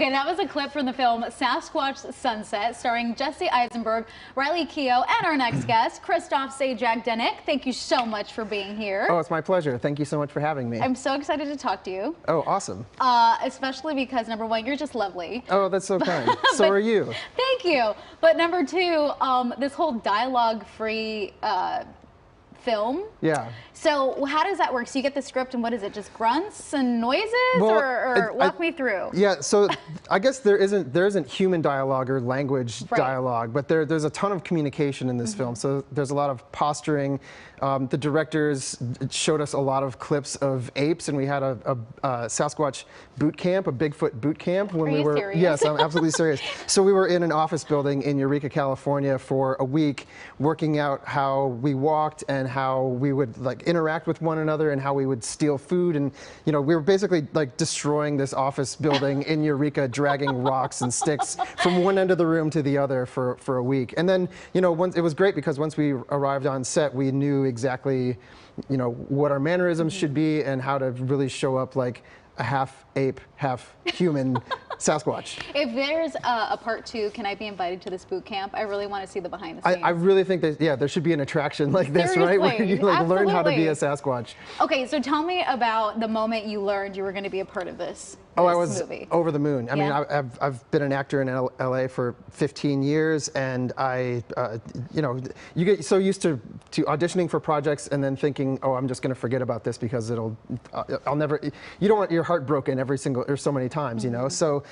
Okay, that was a clip from the film Sasquatch Sunset, starring Jesse Eisenberg, Riley Keough, and our next guest, Christophe Zajac-Denek. Thank you so much for being here. Oh, it's my pleasure. Thank you so much for having me. I'm so excited to talk to you. Oh, awesome. Especially because, number one, you're just lovely. Oh, that's so kind. So are you. Thank you. But number two, this whole dialogue-free film. Yeah. So how does that work? So you get the script and what is it? Just grunts and noises, well, or walk me through? Yeah. So I guess there isn't human dialogue or language dialogue, but there's a ton of communication in this film. So there's a lot of posturing. The directors showed us a lot of clips of apes, and we had a Sasquatch boot camp, a Bigfoot boot camp when we were. Serious? Yes, I'm absolutely serious. So we were in an office building in Eureka, California, for a week, working out how we walked and how we would interact with one another and how we would steal food, and we were basically destroying this office building in Eureka, dragging rocks and sticks from one end of the room to the other for a week. And then once it was great because once we arrived on set, we knew exactly what our mannerisms should be and how to really show up like a half ape, half human Sasquatch. If there's a part two, can I be invited to this boot camp? I really want to see the behind the scenes. I really think that, there should be an attraction like this, Seriously, right? Where you learn how to be a Sasquatch. Okay, so tell me about the moment you learned you were going to be a part of this. Oh, I was movie. over the moon. I mean, I've been an actor in LA for 15 years, and you get so used to auditioning for projects and then thinking, oh, I'm just going to forget about this because I'll never. You don't want your heart broken every single or so many times, So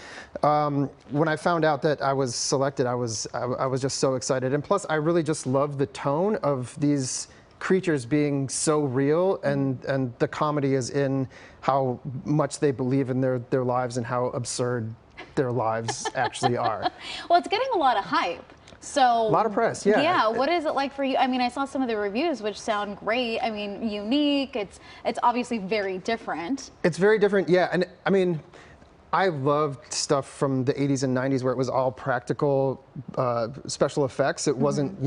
when I found out that I was selected, I was just so excited, and plus I really just love the tone of these creatures being so real, and the comedy is in how much they believe in their lives and how absurd their lives actually are. Well, it's getting a lot of hype. So a lot of press, yeah. Yeah, what is it like for you? I mean, I saw some of the reviews, which sound great. I mean, unique. It's obviously very different. It's very different, yeah. And I mean, I loved stuff from the 80s and 90s where it was all practical special effects. It wasn't,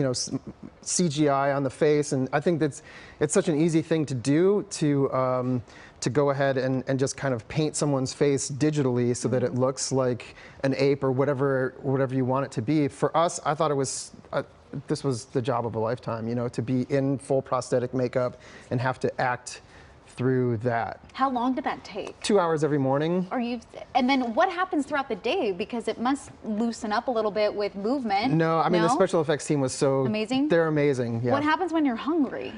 CGI on the face. And I think it's such an easy thing to do to go ahead and just kind of paint someone's face digitally so that it looks like an ape or whatever you want it to be. For us, I thought it was this was the job of a lifetime, to be in full prosthetic makeup and have to act through that. How long did that take? 2 hours every morning. And then what happens throughout the day? Because it must loosen up a little bit with movement. No, I mean, the special effects team was so amazing. They're amazing. Yeah. What happens when you're hungry?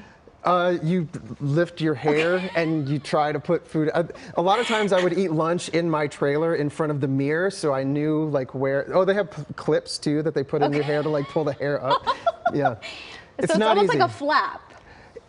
You lift your hair and you try to put food. A lot of times I would eat lunch in my trailer in front of the mirror, so I knew where. Oh, they have clips too that they put in your hair to pull the hair up. Yeah, it's not almost easy. Like a flap.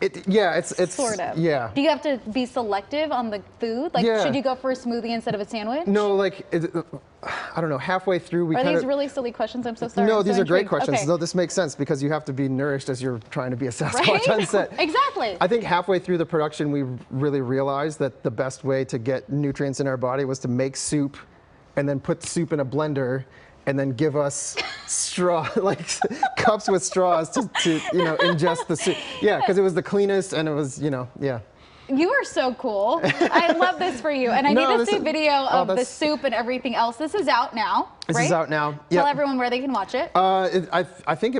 It's sort of. Yeah. Do you have to be selective on the food? Should you go for a smoothie instead of a sandwich? No, I don't know. Halfway through, Are these really silly questions? I'm so sorry. No, these are great questions. Okay. No, this makes sense because you have to be nourished as you're trying to be a Sasquatch on set. Exactly. I think halfway through the production, we really realized that the best way to get nutrients in our body was to make soup, and then put soup in a blender, and then give us cups with straws to ingest the soup. Yeah, because it was the cleanest, and it was, yeah. You are so cool. I love this for you. And I need to see video of the soup and everything else. This is out now, right? This is out now. Tell everyone where they can watch it. I think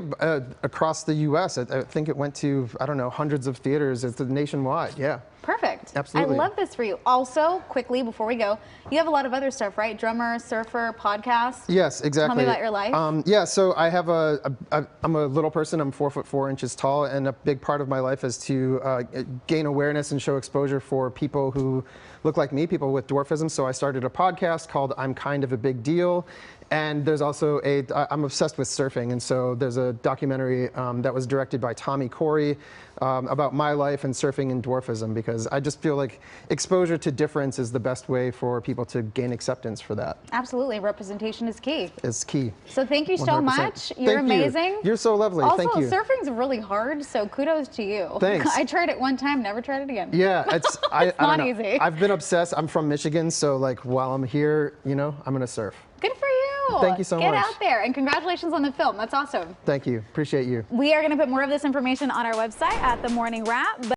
across the U.S. I think it went to, I don't know, hundreds of theaters. It's nationwide, yeah. Perfect. Absolutely. I love this for you. Also, quickly, before we go, you have a lot of other stuff, right? Drummer, surfer, podcast. Yes, exactly. Tell me about your life. Yeah, so I have I'm a little person. I'm 4'4" tall, and a big part of my life is to gain awareness and show exposure for people who look like me, people with dwarfism. So I started a podcast called I'm Kind of a Big Deal. And there's also I'm obsessed with surfing, and so there's a documentary that was directed by Tommy Corey about my life and surfing and dwarfism, because I just feel like exposure to difference is the best way for people to gain acceptance for that. Absolutely, representation is key. It's key. So thank you so 100%. Much. You're amazing. You're so lovely. Also, thank you. Surfing's really hard, so kudos to you. Thanks. I tried it one time, never tried it again. Yeah, it's not easy. I've been obsessed. I'm from Michigan, so while I'm here, I'm gonna surf. Good for you. Thank you so much. Get out there, and congratulations on the film. That's awesome. Thank you. Appreciate you. We are going to put more of this information on our website at The Morning Wrap.